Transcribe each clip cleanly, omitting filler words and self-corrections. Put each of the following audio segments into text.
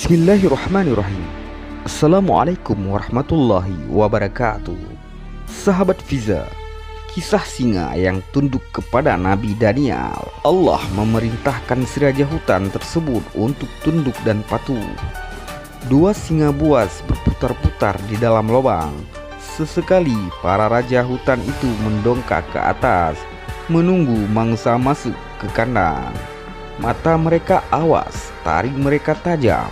Bismillahirrahmanirrahim. Assalamualaikum warahmatullahi wabarakatuh. Sahabat Fiza, kisah singa yang tunduk kepada Nabi Daniel. Allah memerintahkan si raja hutan tersebut untuk tunduk dan patuh. Dua singa buas berputar-putar di dalam lubang. Sesekali para raja hutan itu mendongak ke atas, menunggu mangsa masuk ke kandang. Mata mereka awas, taring mereka tajam.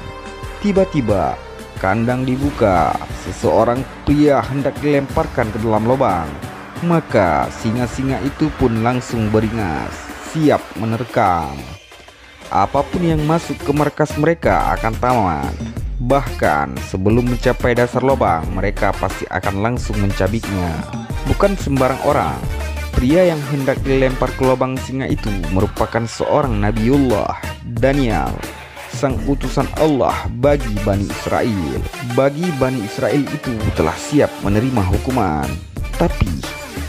Tiba-tiba kandang dibuka, seseorang pria hendak dilemparkan ke dalam lubang. Maka singa-singa itu pun langsung beringas, siap menerkam. Apapun yang masuk ke markas mereka akan tamat. Bahkan sebelum mencapai dasar lubang, mereka pasti akan langsung mencabiknya. Bukan sembarang orang. Pria yang hendak dilempar ke lubang singa itu merupakan seorang Nabiullah Daniel, sang utusan Allah bagi Bani Israel. Bagi Bani Israel itu telah siap menerima hukuman. Tapi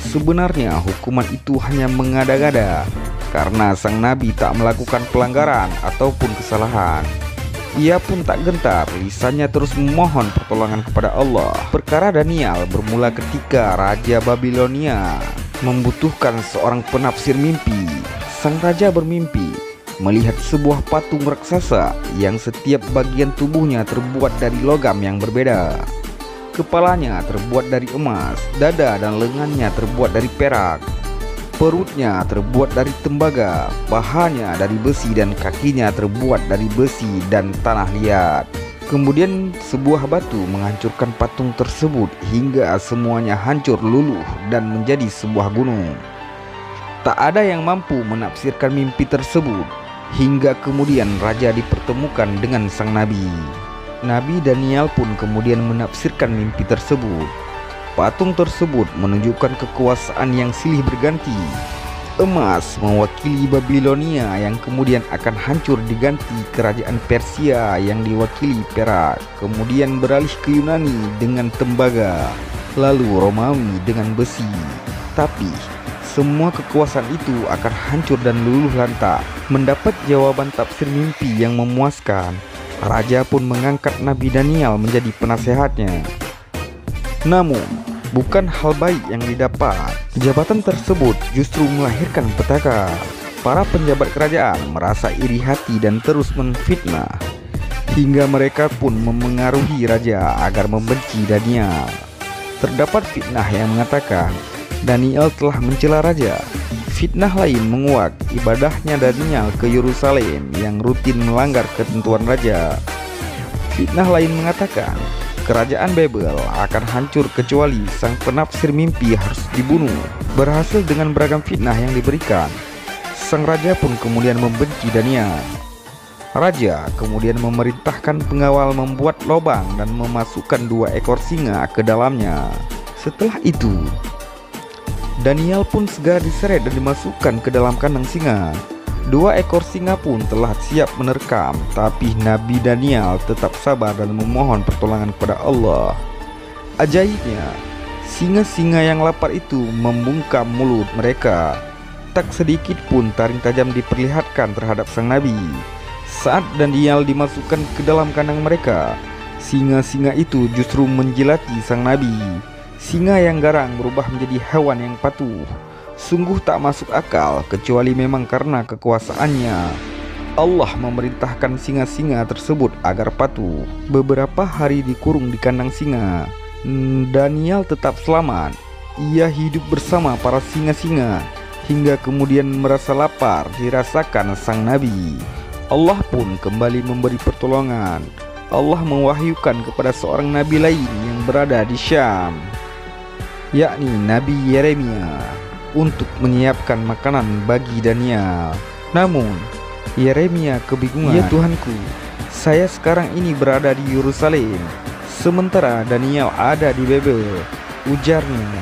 sebenarnya hukuman itu hanya mengada-gada, karena sang Nabi tak melakukan pelanggaran ataupun kesalahan. Ia pun tak gentar, lisannya terus memohon pertolongan kepada Allah. Perkara Daniel bermula ketika Raja Babilonia membutuhkan seorang penafsir mimpi. Sang raja bermimpi melihat sebuah patung raksasa yang setiap bagian tubuhnya terbuat dari logam yang berbeda. Kepalanya terbuat dari emas, dada dan lengannya terbuat dari perak, perutnya terbuat dari tembaga, pahanya dari besi dan kakinya terbuat dari besi dan tanah liat. Kemudian sebuah batu menghancurkan patung tersebut hingga semuanya hancur luluh dan menjadi sebuah gunung. Tak ada yang mampu menafsirkan mimpi tersebut, hingga kemudian raja dipertemukan dengan sang nabi. Nabi Daniel pun kemudian menafsirkan mimpi tersebut. Patung tersebut menunjukkan kekuasaan yang silih berganti. Emas mewakili Babilonia yang kemudian akan hancur diganti kerajaan Persia yang diwakili perak, kemudian beralih ke Yunani dengan tembaga, lalu Romawi dengan besi. Tapi semua kekuasaan itu akan hancur dan luluh lantak. Mendapat jawaban tafsir mimpi yang memuaskan, raja pun mengangkat Nabi Daniel menjadi penasehatnya. Namun bukan hal baik yang didapat. Jabatan tersebut justru melahirkan petaka. Para penjabat kerajaan merasa iri hati dan terus menfitnah, hingga mereka pun memengaruhi raja agar membenci Daniel. Terdapat fitnah yang mengatakan Daniel telah mencela raja. Fitnah lain menguak ibadahnya Daniel ke Yerusalem yang rutin melanggar ketentuan raja. Fitnah lain mengatakan kerajaan Babel akan hancur kecuali sang penafsir mimpi harus dibunuh. Berhasil dengan beragam fitnah yang diberikan, sang raja pun kemudian membenci Daniel. Raja kemudian memerintahkan pengawal membuat lubang dan memasukkan 2 ekor singa ke dalamnya. Setelah itu, Daniel pun segera diseret dan dimasukkan ke dalam kandang singa. 2 ekor singa pun telah siap menerkam, tapi Nabi Daniel tetap sabar dan memohon pertolongan kepada Allah. Ajaibnya, singa-singa yang lapar itu membungkam mulut mereka. Tak sedikit pun taring tajam diperlihatkan terhadap sang Nabi. Saat Daniel dimasukkan ke dalam kandang mereka, singa-singa itu justru menjilati sang Nabi. Singa yang garang berubah menjadi hewan yang patuh. Sungguh tak masuk akal, kecuali memang karena kekuasaannya. Allah memerintahkan singa-singa tersebut agar patuh. Beberapa hari dikurung di kandang singa, Daniel tetap selamat. Ia hidup bersama para singa-singa hingga kemudian merasa lapar dirasakan sang nabi. Allah pun kembali memberi pertolongan. Allah mewahyukan kepada seorang nabi lain yang berada di Syam, yakni Nabi Yeremia, untuk menyiapkan makanan bagi Daniel. Namun Yeremia kebingungan. "Ya Tuhanku, saya sekarang ini berada di Yerusalem, sementara Daniel ada di Babel," ujarnya.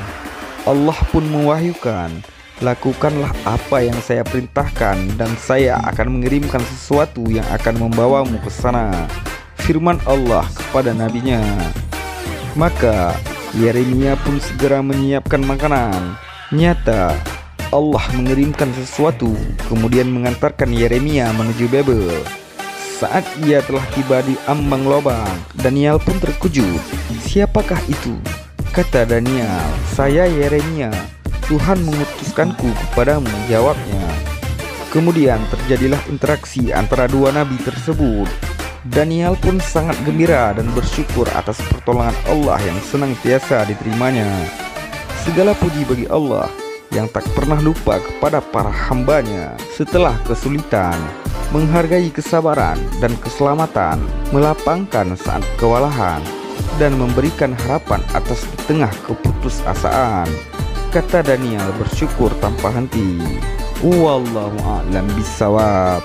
Allah pun mewahyukan, "Lakukanlah apa yang saya perintahkan dan saya akan mengirimkan sesuatu yang akan membawamu ke sana," firman Allah kepada nabinya. Maka Yeremia pun segera menyiapkan makanan. Nyata Allah mengirimkan sesuatu, kemudian mengantarkan Yeremia menuju Babel. Saat ia telah tiba di ambang lubang, Daniel pun terkejut. "Siapakah itu?" kata Daniel. "Saya Yeremia. Tuhan mengutuskanku kepadamu," jawabnya. Kemudian terjadilah interaksi antara dua nabi tersebut. Daniel pun sangat gembira dan bersyukur atas pertolongan Allah yang senantiasa diterimanya. Segala puji bagi Allah yang tak pernah lupa kepada para hambanya setelah kesulitan, menghargai kesabaran dan keselamatan, melapangkan saat kewalahan, dan memberikan harapan atas di tengah keputusasaan, kata Daniel bersyukur tanpa henti. Wallahu a'lam bishawab.